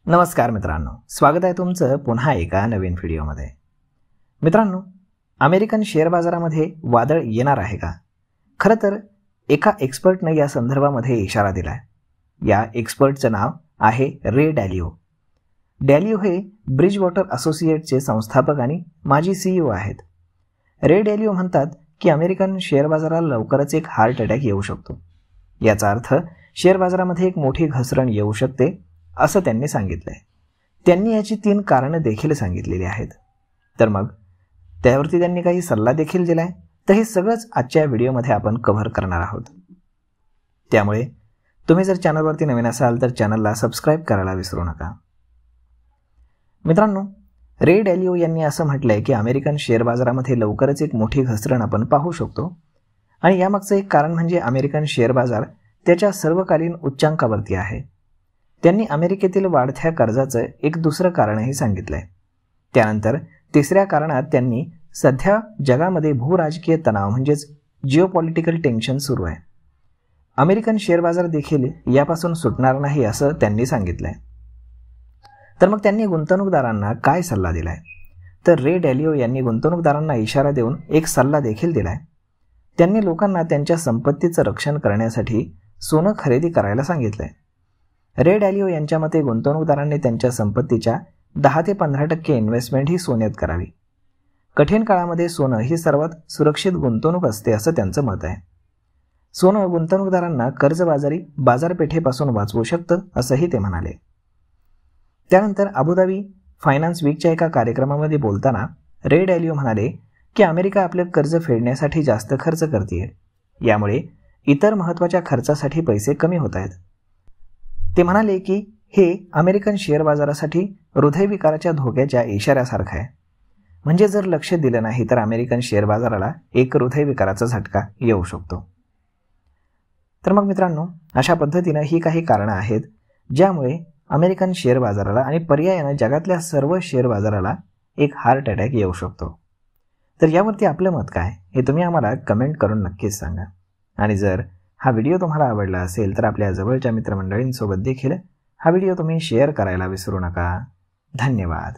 नमस्कार मित्रांनो, स्वागत आहे तुमचं पुन्हा एका नवीन व्हिडिओमध्ये। मित्रांनो, अमेरिकन शेअर बाजारामध्ये वादळ येणार आहे का? खरं तर एका एक्सपर्टने या संदर्भामध्ये इशारा दिलाय। या एक्सपर्टचं नाव आहे रे डॅलिओ। डॅलिओ हे ब्रिजवॉटर असोसिएट्सचे संस्थापक आणि माजी CEO आहेत। रे डॅलिओ म्हणतात की अमेरिकन शेअर बाजाराला लवकरच एक हार्ट अटॅक येऊ शकतो। याचा अर्थ शेअर बाजारामध्ये एक मोठी घसरण येऊ शकते असं त्यांनी सांगितलंय। त्यांनी याची 3 कारणं देखील सांगितलेली आहेत। तर मग त्यावरती त्यांनी काही सल्ला देखील दिलाय। तर हे सगळंच आजच्या व्हिडिओमध्ये आपण कव्हर करणार आहोत। त्यामुळे तुम्ही जर चॅनलवरती नवीन असाल तर चॅनलला सबस्क्राइब करायला विसरू नका। मित्रांनो, रे डॅलिओ यांनी असं म्हटलंय की अमेरिकन शेअर बाजारामध्ये लवकरच एक मोठी घसरण आपण पाहू शकतो आणि यामागचं एक कारण म्हणजे अमेरिकन शेअर बाजार त्याच्या सर्वकालीन उच्चांकावरती आहे। त्यांनी अमेरिकेतील वाढत्या कर्जाचं एक दुसरं कारणही सांगितलंय। त्यानंतर तिसऱ्या कारणात त्यांनी सध्या जगामध्ये भूराजकीय तणाव म्हणजेच जिओपॉलिटिकल टेन्शन सुरू आहे। अमेरिकन शेअर बाजार देखील यापासून सुटणार नाही असं त्यांनी सांगितलंय। तर मग त्यांनी गुंतवणूकदारांना काय सल्ला दिलाय? तर रे डॅलिओ यांनी गुंतवणूकदारांना इशारा देऊन एक सल्ला देखील दिलाय। त्यांनी लोकांना त्यांच्या संपत्तीचं रक्षण करण्यासाठी सोनं खरेदी करायला सांगितलंय। रे डॅलिओ यांच्या मते गुंतवणूकदारांनी त्यांच्या संपत्तीच्या 10 ते 15% इन्व्हेस्टमेंट ही सोन्यात करावी। कठीण काळामध्ये सोनं ही सर्वात सुरक्षित गुंतवणूक असते असं त्यांचं मत आहे। सोनं गुंतवणूकदारांना कर्जबाजारी बाजारपेठेपासून वाचवू शकतं असंही ते म्हणाले। त्यानंतर अबुधाबी फायनान्स वीकच्या एका कार्यक्रमामध्ये बोलताना रे डॅलिओ म्हणाले की अमेरिका आपलं कर्ज फेडण्यासाठी जास्त खर्च करते, यामुळे इतर महत्त्वाच्या खर्चासाठी पैसे कमी होत आहेत। ते म्हणाले की हे अमेरिकन शेअर बाजारासाठी हृदयविकाराच्या धोक्याच्या इशाऱ्यासारखं आहे। म्हणजे जर लक्ष दिलं नाही तर अमेरिकन शेअर बाजाराला एक हृदयविकाराचा झटका येऊ शकतो। तर मग मित्रांनो, अशा पद्धतीनं ही काही कारणं आहेत ज्यामुळे अमेरिकन शेअर बाजाराला आणि पर्यायानं जगातल्या सर्व शेअर बाजाराला एक हार्ट अटॅक येऊ शकतो। तर यावरती आपलं मत काय हे तुम्ही आम्हाला कमेंट करून नक्कीच सांगा। आणि जर हा व्हिडिओ तुम्हाला आवडला असेल तर आपल्या जवळच्या मित्रमंडळींसोबत देखील हा व्हिडिओ तुम्ही शेअर करायला विसरू नका। धन्यवाद।